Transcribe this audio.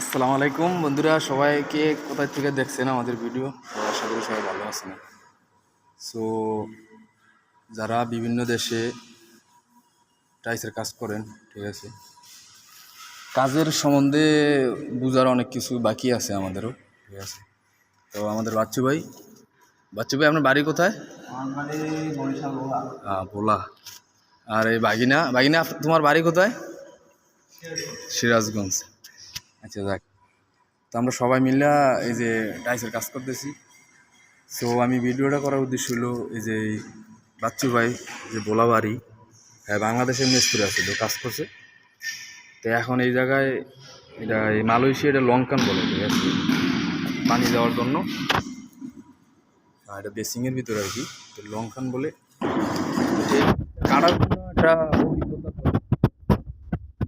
আসসালামু আলাইকুম বন্ধুরা, সবাইকে কোথায় থেকে দেখছেন আমাদের ভিডিও। আশা করি সবাই ভালো আছেন। সো যারা বিভিন্ন দেশে টাইসের কাজ করেন, ঠিক আছে, কাজের সম্বন্ধে বোঝার অনেক কিছু বাকি আছে আমাদেরও, ঠিক আছে। তো আমাদের বাচ্চু ভাই, আপনার বাড়ি কোথায়? ভোলা। আর এই বাগিনা তোমার বাড়ি কোথায়? সিরাজগঞ্জ। আচ্ছা, যাক। তো আমরা সবাই মিলে এই যে টাইসের কাজ করতেছি। সো আমি ভিডিওটা করার উদ্দেশ্য হলো এই যে বাচ্চু ভাই যে ভোলা বাড়ি, হ্যাঁ, বাংলাদেশের মিস্ত্রি আছে, তো কাজ করছে। তো এখন এই জায়গায় এটা এই মালয়েশিয়া, এটা লঙ্কান বলে, ঠিক আছে, পানি দেওয়ার জন্য। এটা বেসিংয়ের ভিতরে আর কি, তো লঙ্কান বলে। কাটার জন্য একটা